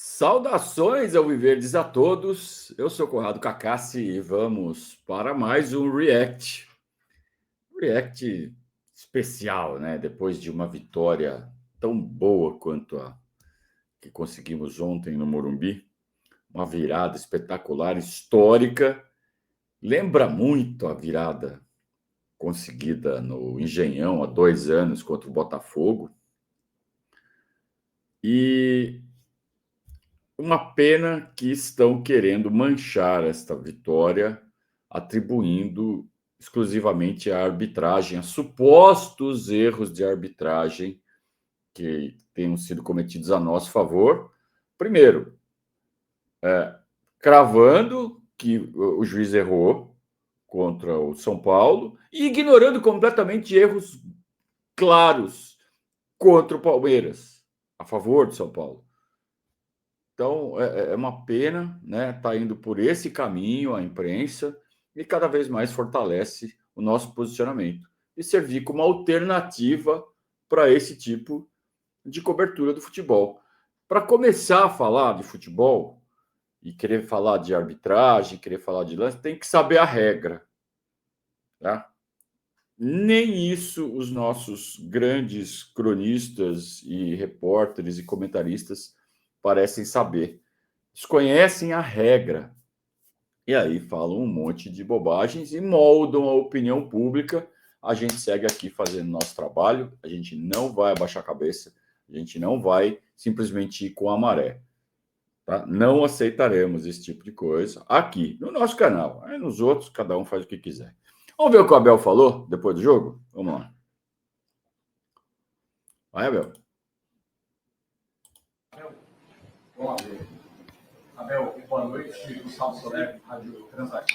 Saudações ao Viverdes a todos. Eu sou Conrado Cacassi e vamos para mais um React. React especial, né? Depois de uma vitória tão boa quanto a que conseguimos ontem no Morumbi, uma virada espetacular, histórica. Lembra muito a virada conseguida no Engenhão há 2 anos contra o Botafogo. E uma pena que estão querendo manchar esta vitória, atribuindo exclusivamente à arbitragem, a supostos erros de arbitragem que tenham sido cometidos a nosso favor. Primeiro, cravando que o juiz errou contra o São Paulo e ignorando completamente erros claros contra o Palmeiras, a favor do São Paulo. Então, é uma pena, né? Tá indo por esse caminho a imprensa e cada vez mais fortalece o nosso posicionamento e servir como alternativa para esse tipo de cobertura do futebol. Para começar a falar de futebol e querer falar de arbitragem, querer falar de lance, tem que saber a regra, tá? Nem isso os nossos grandes cronistas e repórteres e comentaristas parecem saber. Desconhecem a regra e aí falam um monte de bobagens e moldam a opinião pública. A gente segue aqui fazendo nosso trabalho, a gente não vai abaixar a cabeça, a gente não vai simplesmente ir com a maré. Tá? Não aceitaremos esse tipo de coisa aqui no nosso canal. Aí nos outros, cada um faz o que quiser. Vamos ver o que o Abel falou depois do jogo? Vamos lá. Vai, Abel. Vamos lá. Abel, boa noite. Gustavo Soler, Rádio Transamérica.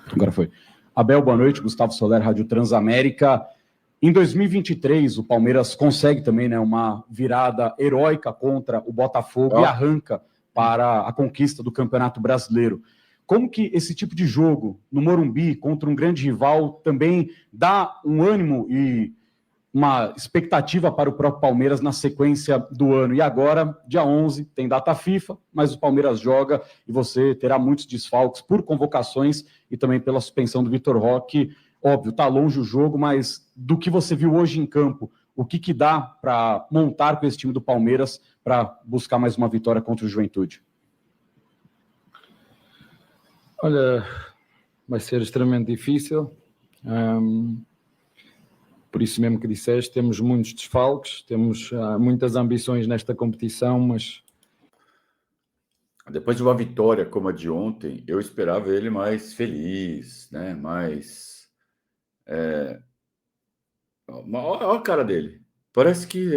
Agora foi. Abel, boa noite. Gustavo Soler, Rádio Transamérica. Em 2023, o Palmeiras consegue também, né, uma virada heróica contra o Botafogo e arranca para a conquista do Campeonato Brasileiro. Como que esse tipo de jogo no Morumbi contra um grande rival também dá um ânimo e uma expectativa para o próprio Palmeiras na sequência do ano? E agora, dia 11, tem data FIFA, mas o Palmeiras joga e você terá muitos desfalques por convocações e também pela suspensão do Vitor Roque. Óbvio, está longe o jogo, mas do que você viu hoje em campo, o que dá para montar com esse time do Palmeiras para buscar mais uma vitória contra o Juventude? Olha, vai ser extremamente difícil. Por isso mesmo que disseste, temos muitos desfalques, temos muitas ambições nesta competição, mas... Depois de uma vitória como a de ontem, eu esperava ele mais feliz, né? Mais... Olha a cara dele. Parece que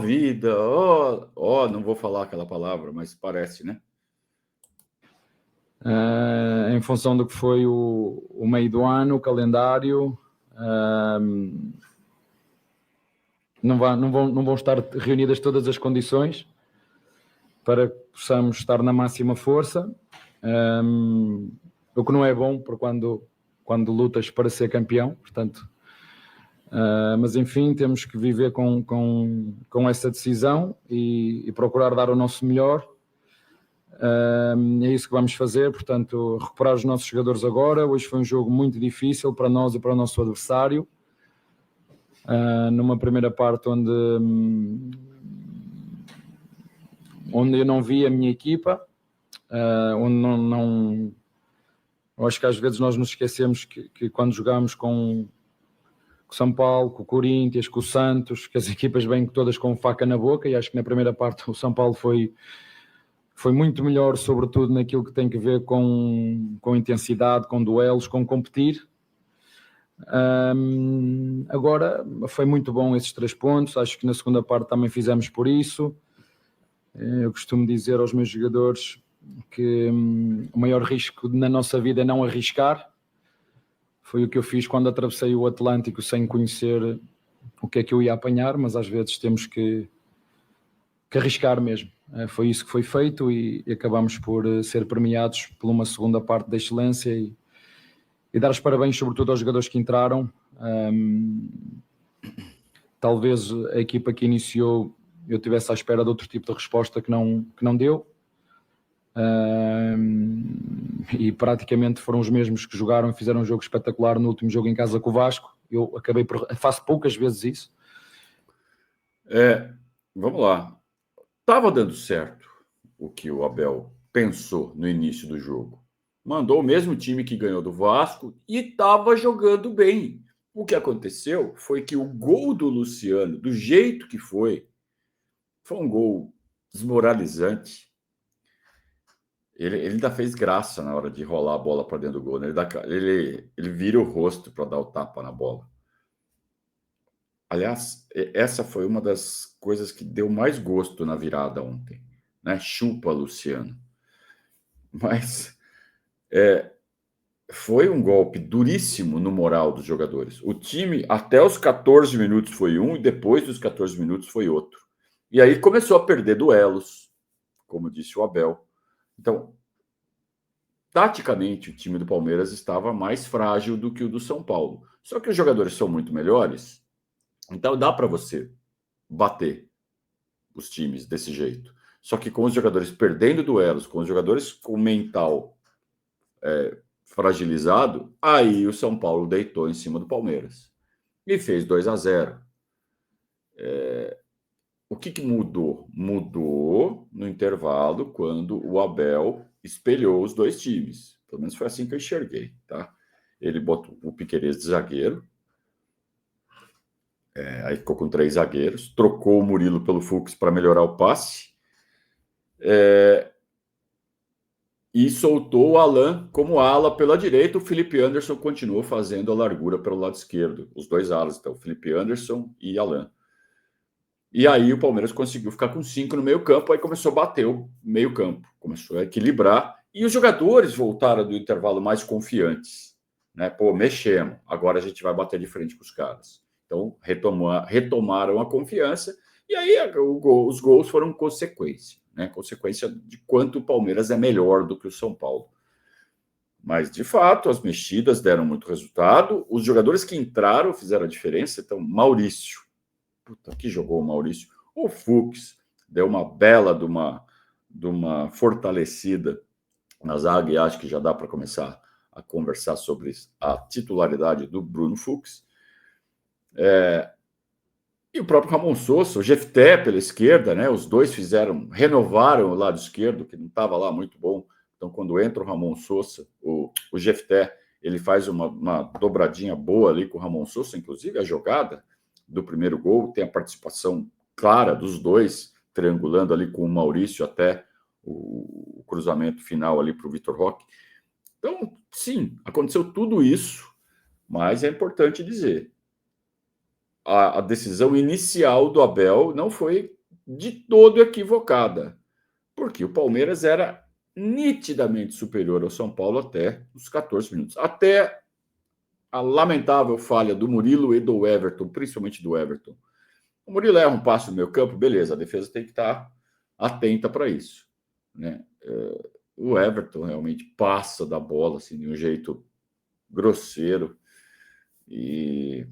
vida, não vou falar aquela palavra, mas parece, né? Em função do que foi o meio do ano, o calendário... não vão estar reunidas todas as condições para que possamos estar na máxima força, o que não é bom por quando lutas para ser campeão, portanto, mas enfim, temos que viver com essa decisão e procurar dar o nosso melhor. É isso que vamos fazer, portanto, recuperar os nossos jogadores agora. Hoje foi um jogo muito difícil para nós e para o nosso adversário, numa primeira parte onde eu não vi a minha equipa, onde eu acho que às vezes nós nos esquecemos que quando jogamos com o São Paulo, com o Corinthians, com o Santos, que as equipas vêm todas com faca na boca, e acho que na primeira parte o São Paulo foi muito melhor, sobretudo naquilo que tem que ver com intensidade, com duelos, com competir. Agora foi muito bom esses 3 pontos, acho que na segunda parte também fizemos por isso. Eu costumo dizer aos meus jogadores que o maior risco na nossa vida é não arriscar. Foi o que eu fiz quando atravessei o Atlântico sem conhecer o que é que eu ia apanhar, mas às vezes temos que arriscar mesmo. Foi isso que foi feito e acabamos por ser premiados por uma segunda parte da excelência e dar os parabéns sobretudo aos jogadores que entraram. Talvez a equipa que iniciou eu estivesse à espera de outro tipo de resposta que não deu. E praticamente foram os mesmos que jogaram e fizeram um jogo espetacular no último jogo em casa com o Vasco. Eu faço poucas vezes isso. Vamos lá. Estava dando certo o que o Abel pensou no início do jogo. Mandou o mesmo time que ganhou do Vasco e estava jogando bem. O que aconteceu foi que o gol do Luciano, do jeito que foi um gol desmoralizante. Ele ainda fez graça na hora de rolar a bola para dentro do gol, né? Ele vira o rosto para dar o tapa na bola. Aliás, essa foi uma das coisas que deu mais gosto na virada ontem, né? Chupa, Luciano. Mas foi um golpe duríssimo no moral dos jogadores. O time, até os 14 minutos foi um, e depois dos 14 minutos foi outro. E aí começou a perder duelos, como disse o Abel. Então, taticamente, o time do Palmeiras estava mais frágil do que o do São Paulo. Só que os jogadores são muito melhores, então dá para você bater os times desse jeito. Só que com os jogadores perdendo duelos, com os jogadores com o mental fragilizado, aí o São Paulo deitou em cima do Palmeiras e fez 2-0. O que mudou? Mudou no intervalo quando o Abel espelhou os dois times. Pelo menos foi assim que eu enxerguei, tá? Ele botou o Piquerez de zagueiro, aí ficou com 3 zagueiros, trocou o Murilo pelo Fux para melhorar o passe, e soltou o Alan como ala pela direita. O Felipe Anderson continuou fazendo a largura pelo lado esquerdo, os dois alas, então Felipe Anderson e Alan. E aí o Palmeiras conseguiu ficar com 5 no meio campo, aí começou a bater o meio campo, começou a equilibrar, e os jogadores voltaram do intervalo mais confiantes, né? Pô, mexemos, agora a gente vai bater de frente com os caras. Então retomaram a confiança, e aí os gols foram consequência, né? Consequência de quanto o Palmeiras é melhor do que o São Paulo. Mas, de fato, as mexidas deram muito resultado, os jogadores que entraram fizeram a diferença. Então, Maurício, puta, que jogou o Maurício. O Fux deu uma bela de uma fortalecida na zaga, e acho que já dá para começar a conversar sobre a titularidade do Bruno Fux. E o próprio Ramon Sosa, o Jefté pela esquerda, né? Os dois renovaram o lado esquerdo, que não estava lá muito bom. Então, quando entra o Ramon Sosa, o Jefté, ele faz uma dobradinha boa ali com o Ramon Sosa, inclusive a jogada do primeiro gol tem a participação clara dos dois, triangulando ali com o Maurício até o cruzamento final ali para o Vitor Roque. Então, sim, aconteceu tudo isso, mas é importante dizer, a decisão inicial do Abel não foi de todo equivocada, porque o Palmeiras era nitidamente superior ao São Paulo até os 14 minutos, até a lamentável falha do Murilo e do Everton, principalmente do Everton. O Murilo erra um passe no meio campo, beleza, a defesa tem que estar atenta para isso, né? O Everton realmente passa da bola assim, de um jeito grosseiro, e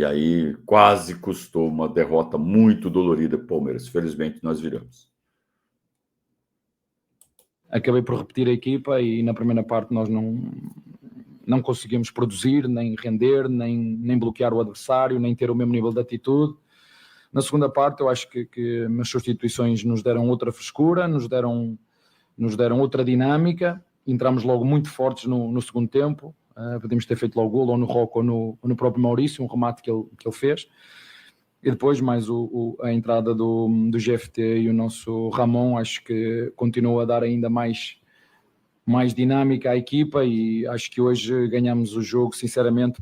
aí quase custou uma derrota muito dolorida para o Palmeiras. Felizmente nós viramos. Acabei por repetir a equipa e na primeira parte nós não conseguimos produzir, nem render, nem bloquear o adversário, nem ter o mesmo nível de atitude. Na segunda parte eu acho que as substituições nos deram outra frescura, nos deram outra dinâmica, entramos logo muito fortes no segundo tempo. Podemos ter feito logo o gol ou no Roque ou no próprio Maurício, um remate que ele fez, e depois mais a entrada do GFT e o nosso Ramon, acho que continuou a dar ainda mais dinâmica à equipa, e acho que hoje ganhamos o jogo sinceramente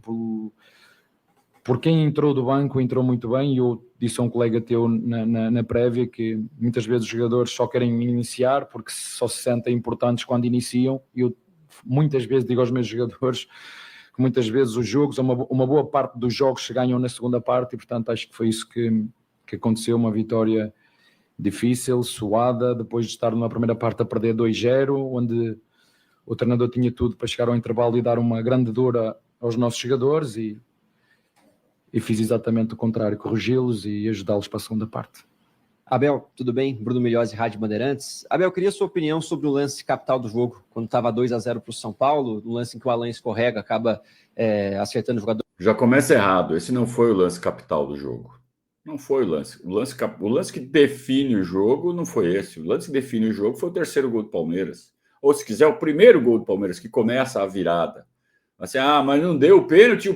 por quem entrou do banco, entrou muito bem. E eu disse a um colega teu na prévia que muitas vezes os jogadores só querem iniciar porque só se sentem importantes quando iniciam, e eu muitas vezes digo aos meus jogadores que muitas vezes os jogos, uma boa parte dos jogos se ganham na segunda parte, e portanto acho que foi isso que aconteceu, uma vitória difícil, suada, depois de estar na primeira parte a perder 2-0, onde o treinador tinha tudo para chegar ao intervalo e dar uma grande dura aos nossos jogadores, e fiz exatamente o contrário, corrigi-los e ajudá-los para a segunda parte. Abel, tudo bem? Bruno Milhozzi, Rádio Bandeirantes. Abel, queria sua opinião sobre o lance capital do jogo, quando estava 2-0 para o São Paulo, o lance em que o Alan escorrega, acaba acertando o jogador. Já começa errado. Esse não foi o lance capital do jogo. Não foi o lance. O lance que define o jogo não foi esse. O lance que define o jogo foi o terceiro gol do Palmeiras. Ou, se quiser, o primeiro gol do Palmeiras, que começa a virada. Assim, mas não deu o pênalti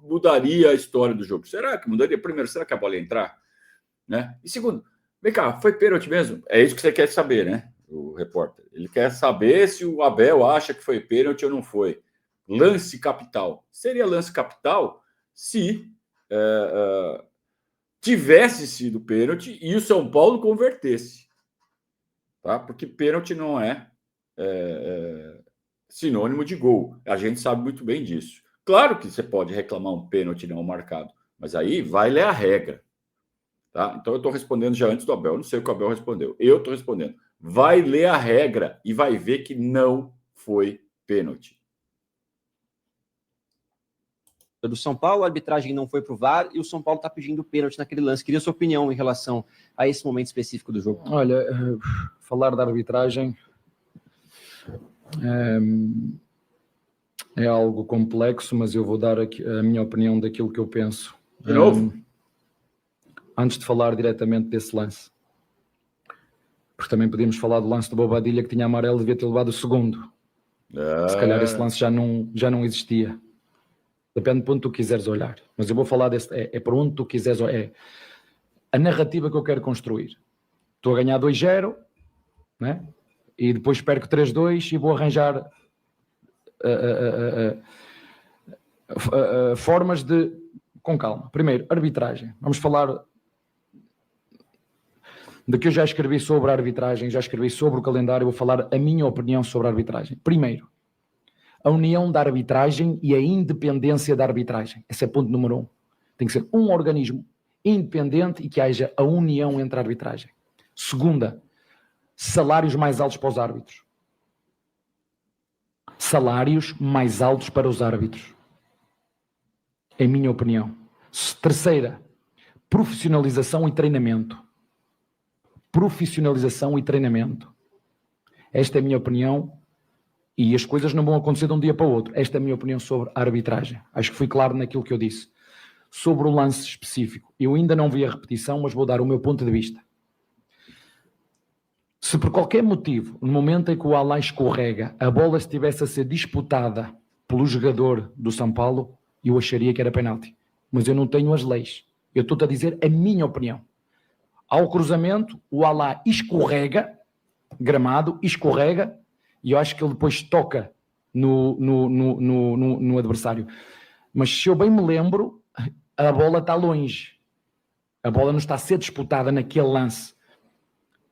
mudaria a história do jogo. Será que mudaria? Primeiro, será que a bola ia entrar? Né? E segundo, vem cá, foi pênalti mesmo? É isso que você quer saber, né? O repórter. Ele quer saber se o Abel acha que foi pênalti ou não foi. Lance capital. Seria lance capital se tivesse sido pênalti e o São Paulo convertesse. Tá? Porque pênalti não é sinônimo de gol. A gente sabe muito bem disso. Claro que você pode reclamar um pênalti não marcado, mas aí vai ler a regra. Tá? Então eu estou respondendo já antes do Abel. Eu não sei o que o Abel respondeu. Eu estou respondendo. Vai ler a regra e vai ver que não foi pênalti. Do São Paulo, a arbitragem não foi pro VAR e o São Paulo está pedindo pênalti naquele lance. Queria sua opinião em relação a esse momento específico do jogo. Olha, falar da arbitragem é algo complexo, mas eu vou dar aqui a minha opinião daquilo que eu penso. De novo? Antes de falar diretamente desse lance. Porque também podíamos falar do lance do Bobadilha, que tinha amarelo, devia ter levado o segundo. Se calhar esse lance já não existia. Depende de onde tu quiseres olhar. Mas eu vou falar desse. É por onde tu quiseres olhar. É a narrativa que eu quero construir. Estou a ganhar 2-0, né? E depois perco 3-2 e vou arranjar formas de... Com calma. Primeiro, arbitragem. Vamos falar de que eu já escrevi sobre a arbitragem, já escrevi sobre o calendário, vou falar a minha opinião sobre a arbitragem. Primeiro, a união da arbitragem e a independência da arbitragem. Esse é ponto número 1. Tem que ser um organismo independente e que haja a união entre a arbitragem. Segunda, salários mais altos para os árbitros. Salários mais altos para os árbitros. Em minha opinião. Terceira, profissionalização e treinamento. Profissionalização e treinamento. Esta é a minha opinião. E as coisas não vão acontecer de um dia para o outro. Esta é a minha opinião sobre a arbitragem. Acho que fui claro naquilo que eu disse. Sobre o lance específico, eu ainda não vi a repetição, mas vou dar o meu ponto de vista. Se por qualquer motivo, no momento em que o Alan escorrega, a bola estivesse a ser disputada pelo jogador do São Paulo, eu acharia que era penalti. Mas eu não tenho as leis. Eu estou-te a dizer a minha opinião. Ao cruzamento, o Alan escorrega, gramado, escorrega, e eu acho que ele depois toca no adversário. Mas se eu bem me lembro, a bola está longe. A bola não está a ser disputada naquele lance.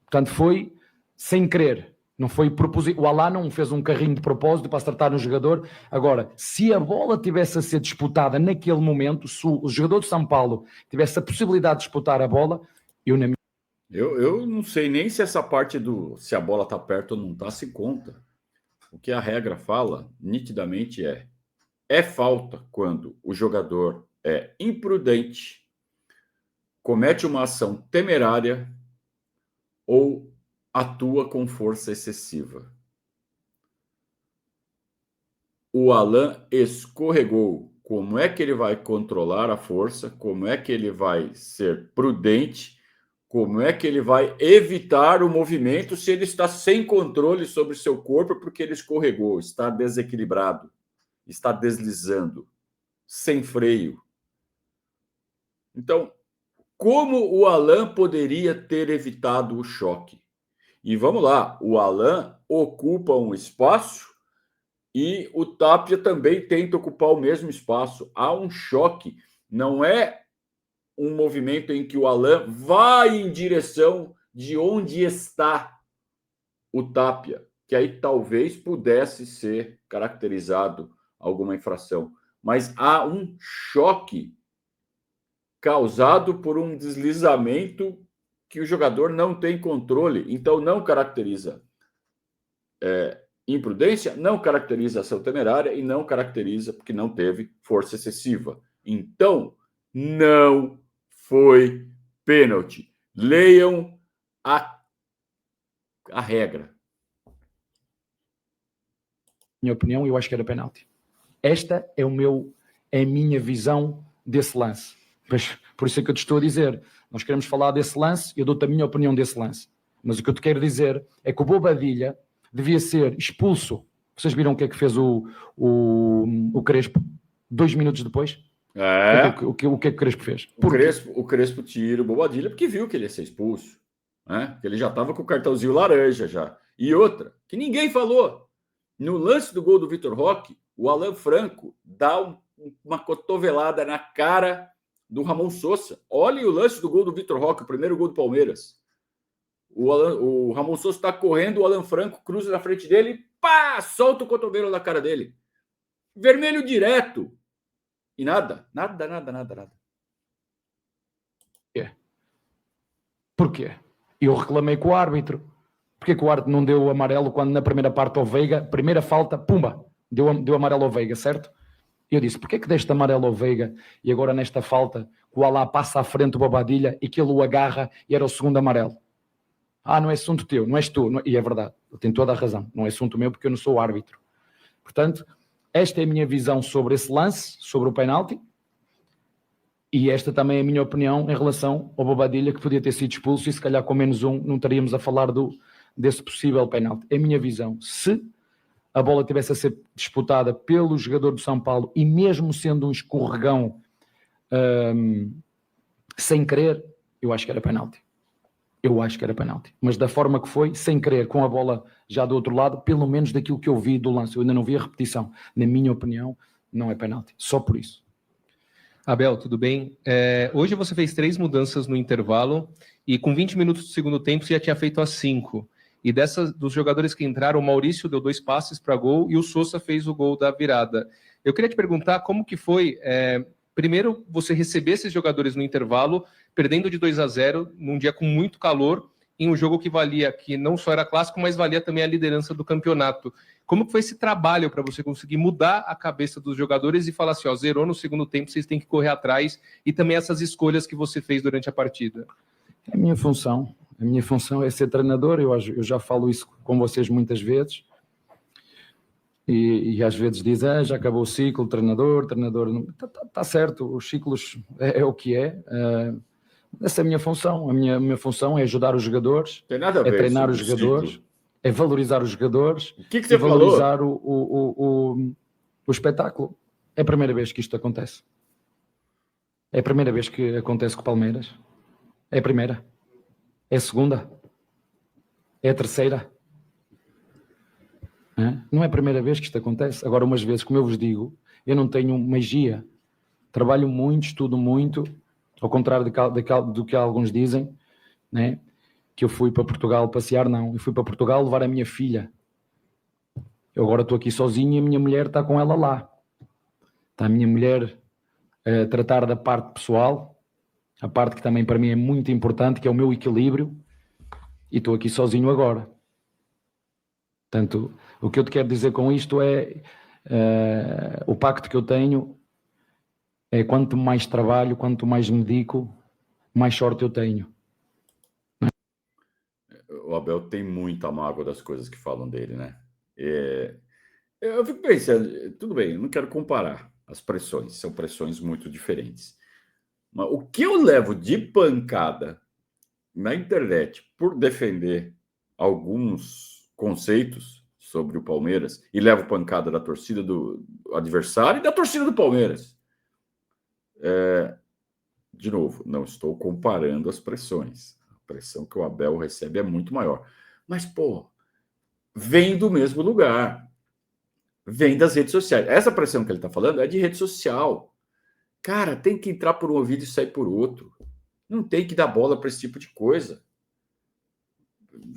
Portanto, foi sem querer. Não foi proposito. O Alá não fez um carrinho de propósito para acertar no jogador. Agora, se a bola tivesse a ser disputada naquele momento, se o jogador de São Paulo tivesse a possibilidade de disputar a bola, Eu não sei nem se essa parte se a bola está perto ou não está se conta. O que a regra fala, nitidamente, é falta quando o jogador é imprudente, comete uma ação temerária ou atua com força excessiva. O Alan escorregou. Como é que ele vai controlar a força? Como é que ele vai ser prudente? Como é que ele vai evitar o movimento se ele está sem controle sobre seu corpo porque ele escorregou, está desequilibrado, está deslizando, sem freio? Então, como o Alan poderia ter evitado o choque? E vamos lá, o Alan ocupa um espaço e o Tapia também tenta ocupar o mesmo espaço. Há um choque, não é um movimento em que o Alan vai em direção de onde está o Tapia, que aí talvez pudesse ser caracterizado alguma infração. Mas há um choque causado por um deslizamento que o jogador não tem controle, então não caracteriza imprudência, não caracteriza ação temerária e não caracteriza porque não teve força excessiva. Então, não foi pênalti. Leiam a regra. Minha opinião, eu acho que era penalti. Esta é a minha visão desse lance. Por isso é que eu te estou a dizer. Nós queremos falar desse lance, eu dou-te a minha opinião desse lance. Mas o que eu te quero dizer é que o Bobadilla devia ser expulso. Vocês viram o que é que fez o Crespo 2 minutos depois? O que é que o Crespo fez? O Crespo tira o Bobadilla porque viu que ele ia ser expulso. Né? Que ele já estava com o cartãozinho laranja já. E outra, que ninguém falou. No lance do gol do Vitor Roque, o Alan Franco dá uma cotovelada na cara do Ramon Sosa. Olhem o lance do gol do Vitor Roque, o primeiro gol do Palmeiras. O Ramon Sosa está correndo, o Alan Franco cruza na frente dele e pá, solta o cotovelo na cara dele. Vermelho direto. E nada. Por quê? Eu reclamei com o árbitro. Porquê que o árbitro não deu amarelo quando na primeira parte ao Veiga, primeira falta, pumba, deu amarelo ao Veiga, certo? E eu disse, porquê que deste amarelo ao Veiga e agora nesta falta o Alá passa à frente do Bobadilla e que ele o agarra e era o segundo amarelo? Não é assunto teu, não és tu. Não... E é verdade, ele tem toda a razão. Não é assunto meu porque eu não sou o árbitro. Portanto, esta é a minha visão sobre esse lance, sobre o penalti. E esta também é a minha opinião em relação ao Bobadilla, que podia ter sido expulso e se calhar com menos um não estaríamos a falar desse possível penalti. É a minha visão. Se a bola tivesse a ser disputada pelo jogador do São Paulo e mesmo sendo um escorregão sem querer, eu acho que era penalti. Mas da forma que foi, sem querer, com a bola já do outro lado, pelo menos daquilo que eu vi do lance, eu ainda não vi a repetição. Na minha opinião, não é penalti. Só por isso. Abel, tudo bem? Hoje você fez 3 mudanças no intervalo e com 20 minutos do segundo tempo você já tinha feito as 5. E dos jogadores que entraram, o Maurício deu 2 passes para gol e o Sosa fez o gol da virada. Eu queria te perguntar como que foi, primeiro, você receber esses jogadores no intervalo, perdendo de 2-0, num dia com muito calor, em um jogo que não só era clássico, mas valia também a liderança do campeonato. Como que foi esse trabalho para você conseguir mudar a cabeça dos jogadores e falar assim, zerou no segundo tempo, vocês têm que correr atrás, e também essas escolhas que você fez durante a partida? É a minha função. A minha função é ser treinador, eu já falo isso com vocês muitas vezes, e às vezes dizem, já acabou o ciclo, treinador, está certo, os ciclos é o que é, essa é a minha função, a minha função é ajudar os jogadores, é treinar os jogadores, ciclo. É valorizar os jogadores, que você valorizar o espetáculo. É a primeira vez que isto acontece. É a primeira vez que acontece com o Palmeiras. É a primeira. É a segunda? É a terceira? Não é a primeira vez que isto acontece. Agora, umas vezes, como eu vos digo, eu não tenho magia. Trabalho muito, estudo muito, ao contrário do que alguns dizem, né? Que eu fui para Portugal passear, não. Eu fui para Portugal levar a minha filha. Eu agora estou aqui sozinho e a minha mulher está com ela lá. Está a minha mulher a tratar da parte pessoal, a parte que também para mim é muito importante, que é o meu equilíbrio, e estou aqui sozinho agora. Portanto, o que eu te quero dizer com isto é o pacto que eu tenho é quanto mais trabalho, quanto mais me dedico, mais sorte eu tenho. O Abel tem muita mágoa das coisas que falam dele, né? Eu fico pensando, tudo bem, eu não quero comparar as pressões, são pressões muito diferentes. Mas o que eu levo de pancada na internet por defender alguns conceitos sobre o Palmeiras e levo pancada da torcida do adversário e da torcida do Palmeiras. De novo, não estou comparando as pressões. A pressão que o Abel recebe é muito maior. Mas, vem do mesmo lugar. Vem das redes sociais. Essa pressão que ele está falando é de rede social. Cara, tem que entrar por um ouvido e sair por outro. Não tem que dar bola para esse tipo de coisa.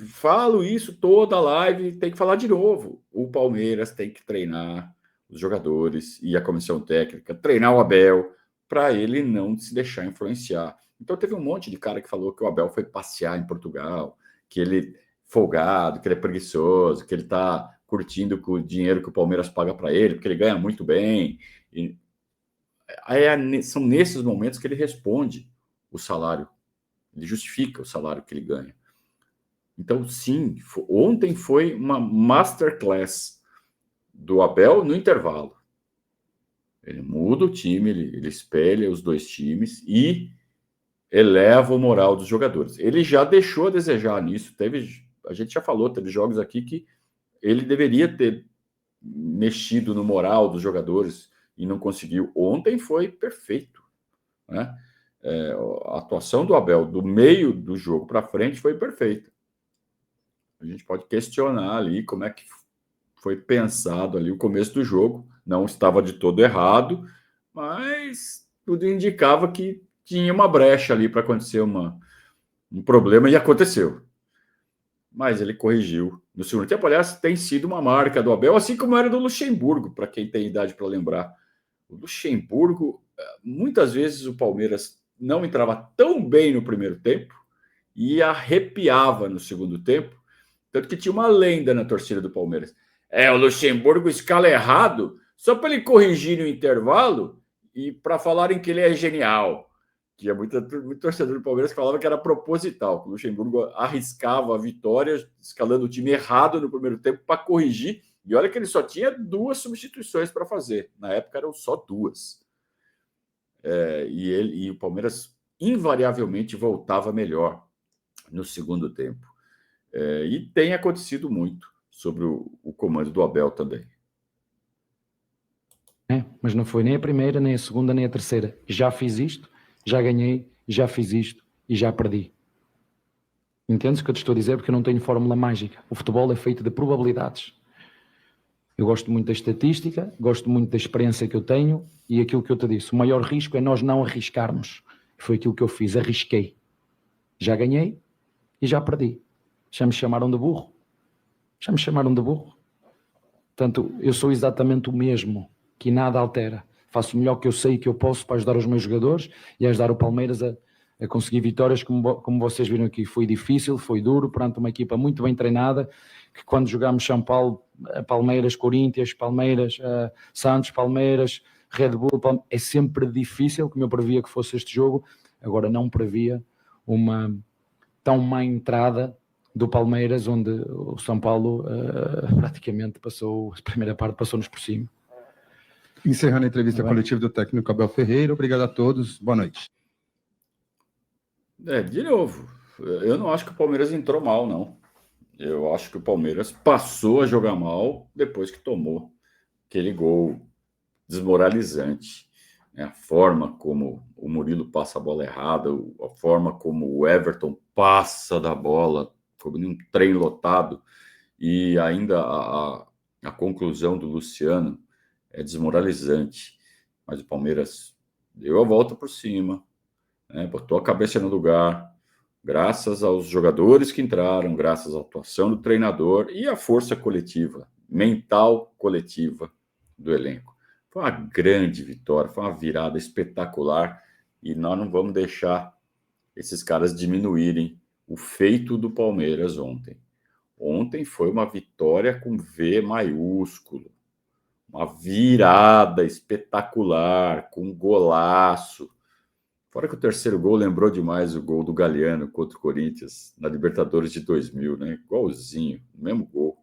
Falo isso toda a live, tem que falar de novo. O Palmeiras tem que treinar os jogadores e a comissão técnica, treinar o Abel, para ele não se deixar influenciar. Então teve um monte de cara que falou que o Abel foi passear em Portugal, que ele folgado, que ele é preguiçoso, que ele está curtindo com o dinheiro que o Palmeiras paga para ele, porque ele ganha muito bem. São nesses momentos que ele responde o salário Ele justifica o salário que ele ganha. Então, sim, ontem foi uma masterclass do Abel no intervalo. Ele muda o time, ele espelha os dois times e eleva o moral dos jogadores. Ele já deixou a desejar nisso. A gente já falou, teve jogos aqui que ele deveria ter mexido no moral dos jogadores e não conseguiu. Ontem foi perfeito, né? A atuação do Abel do meio do jogo para frente foi perfeita. A gente pode questionar ali como é que foi pensado ali o começo do jogo. Não estava de todo errado, mas tudo indicava que tinha uma brecha ali para acontecer um problema, e aconteceu. Mas ele corrigiu. No segundo tempo, aliás, tem sido uma marca do Abel, assim como era do Luxemburgo, para quem tem idade para lembrar. O Luxemburgo, muitas vezes o Palmeiras não entrava tão bem no primeiro tempo e arrepiava no segundo tempo, tanto que tinha uma lenda na torcida do Palmeiras. O Luxemburgo escala errado só para ele corrigir no intervalo e para falarem que ele é genial. Tinha muito torcedor do Palmeiras que falava que era proposital, que o Luxemburgo arriscava a vitória, escalando o time errado no primeiro tempo para corrigir. E olha que ele só tinha 2 substituições para fazer. Na época eram só 2. E o Palmeiras invariavelmente voltava melhor no segundo tempo. E tem acontecido muito sobre o comando do Abel também. Mas não foi nem a primeira, nem a segunda, nem a terceira. Já fiz isto, já ganhei, já fiz isto e já perdi. Entendes o que eu te estou a dizer? Porque eu não tenho fórmula mágica. O futebol é feito de probabilidades. Eu gosto muito da estatística, gosto muito da experiência que eu tenho e aquilo que eu te disse. O maior risco é nós não arriscarmos. Foi aquilo que eu fiz, arrisquei. Já ganhei e já perdi. Já me chamaram de burro. Portanto, eu sou exatamente o mesmo, que nada altera. Faço o melhor que eu sei e que eu posso para ajudar os meus jogadores e ajudar o Palmeiras a conseguir vitórias, como vocês viram aqui. Foi difícil, foi duro, perante uma equipa muito bem treinada, que quando jogámos São Paulo, Palmeiras, Corinthians, Palmeiras, Santos, Palmeiras, Red Bull, é sempre difícil, como eu previa que fosse este jogo. Agora não previa uma tão má entrada do Palmeiras, onde o São Paulo praticamente passou, a primeira parte passou-nos por cima. Encerrando a entrevista coletiva do técnico Abel Ferreira. Obrigado a todos. Boa noite. De novo, eu não acho que o Palmeiras entrou mal, não. Eu acho que o Palmeiras passou a jogar mal depois que tomou aquele gol desmoralizante. A forma como o Murilo passa a bola errada, a forma como o Everton passa da bola, como um trem lotado, e ainda a conclusão do Luciano é desmoralizante. Mas o Palmeiras deu a volta por cima, botou a cabeça no lugar, graças aos jogadores que entraram, graças à atuação do treinador e à força coletiva, mental coletiva do elenco. Foi uma grande vitória, foi uma virada espetacular e nós não vamos deixar esses caras diminuírem o feito do Palmeiras ontem. Ontem foi uma vitória com V maiúsculo, uma virada espetacular, com um golaço. Fora que o terceiro gol lembrou demais o gol do Galhardo contra o Corinthians na Libertadores de 2000, né? Igualzinho, o mesmo gol.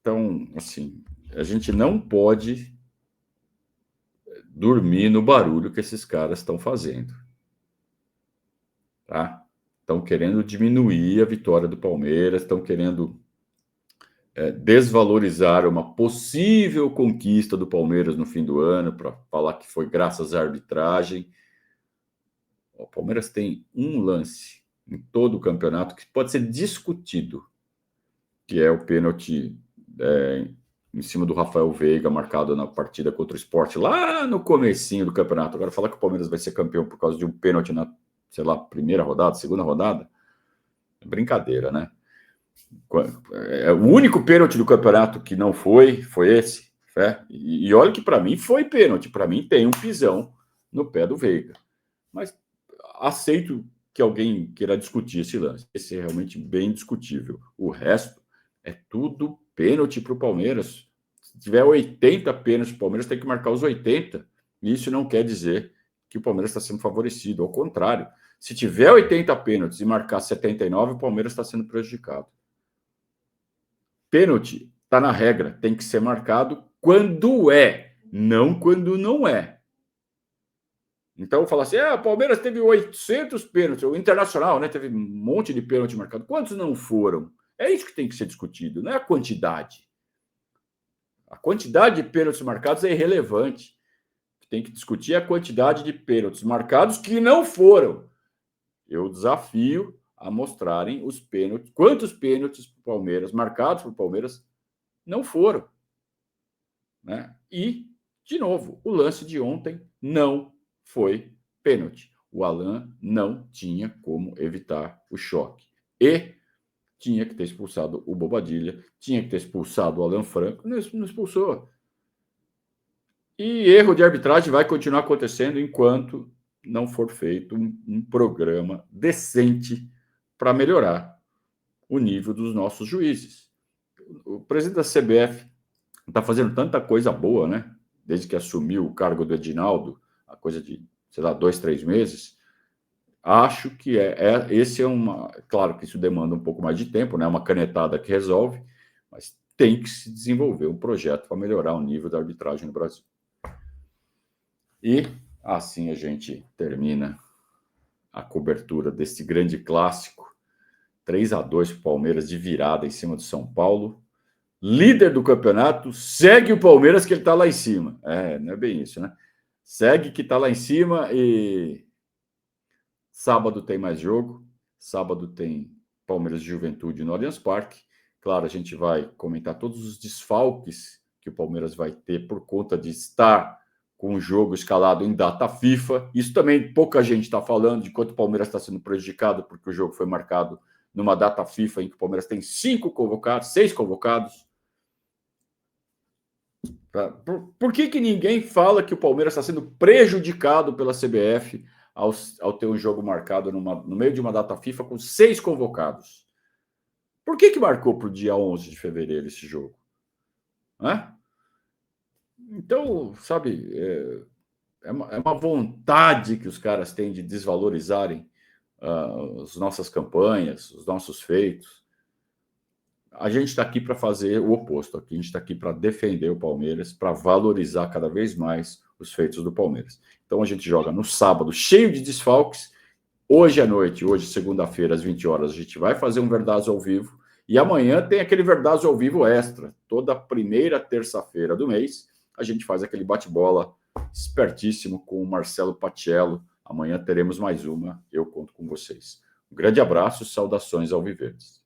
Então, assim, a gente não pode dormir no barulho que esses caras estão fazendo. Tá? Estão querendo diminuir a vitória do Palmeiras, estão querendo desvalorizar uma possível conquista do Palmeiras no fim do ano, para falar que foi graças à arbitragem. O Palmeiras tem um lance em todo o campeonato que pode ser discutido, que é o pênalti em cima do Rafael Veiga, marcado na partida contra o Sport, lá no comecinho do campeonato. Agora, falar que o Palmeiras vai ser campeão por causa de um pênalti na, sei lá, primeira rodada, segunda rodada, é brincadeira, né? O único pênalti do campeonato que não foi esse. E olha que para mim foi pênalti. Para mim tem um pisão no pé do Veiga. Mas aceito que alguém queira discutir esse lance. Esse é realmente bem discutível. O resto é tudo pênalti para o Palmeiras. Se tiver 80 pênaltis, o Palmeiras tem que marcar os 80. E isso não quer dizer que o Palmeiras está sendo favorecido. Ao contrário, se tiver 80 pênaltis e marcar 79, o Palmeiras está sendo prejudicado. Pênalti está na regra, tem que ser marcado quando é, não quando não é. Então, falar assim, o Palmeiras teve 800 pênaltis, o Internacional, né, teve um monte de pênalti marcado. Quantos não foram? É isso que tem que ser discutido, não é a quantidade. A quantidade de pênaltis marcados é irrelevante. O que tem que discutir é a quantidade de pênaltis marcados que não foram. Eu desafio a mostrarem os pênaltis, quantos pênaltis para o Palmeiras, marcados para o Palmeiras, não foram. Né? E, de novo, o lance de ontem não foi pênalti. O Alan não tinha como evitar o choque. E tinha que ter expulsado o Bobadilla, tinha que ter expulsado o Alan Franco, não expulsou. E erro de arbitragem vai continuar acontecendo enquanto não for feito um programa decente para melhorar o nível dos nossos juízes. O presidente da CBF está fazendo tanta coisa boa, né? Desde que assumiu o cargo do Edinaldo, a coisa de, 2, 3 meses. Acho que esse é uma... Claro que isso demanda um pouco mais de tempo, né? Uma canetada que resolve, mas tem que se desenvolver um projeto para melhorar o nível da arbitragem no Brasil. E assim a gente termina a cobertura deste grande clássico. 3-2 para o Palmeiras de virada em cima do São Paulo. Líder do campeonato, segue o Palmeiras que ele está lá em cima. Não é bem isso, né? Segue que está lá em cima e sábado tem mais jogo. Sábado tem Palmeiras de Juventude no Allianz Parque. Claro, a gente vai comentar todos os desfalques que o Palmeiras vai ter por conta de estar com o jogo escalado em data FIFA. Isso também pouca gente está falando de quanto o Palmeiras está sendo prejudicado porque o jogo foi marcado numa data FIFA em que o Palmeiras tem 6 convocados. Por que ninguém fala que o Palmeiras está sendo prejudicado pela CBF ao ter um jogo marcado no meio de uma data FIFA com 6 convocados? Por que marcou para o dia 11 de fevereiro esse jogo? Então, sabe, é uma vontade que os caras têm de desvalorizarem as nossas campanhas, os nossos feitos. A gente está aqui para fazer o oposto. Aqui a gente está aqui para defender o Palmeiras, para valorizar cada vez mais os feitos do Palmeiras. Então a gente joga no sábado, cheio de desfalques. Hoje à noite, hoje segunda-feira, às 20 horas, a gente vai fazer um Verdazo ao vivo. E amanhã tem aquele Verdazo ao vivo extra. Toda primeira terça-feira do mês, a gente faz aquele bate-bola espertíssimo com o Marcelo Patiello. Amanhã teremos mais uma. Eu conto com vocês. Um grande abraço, saudações alviverdes.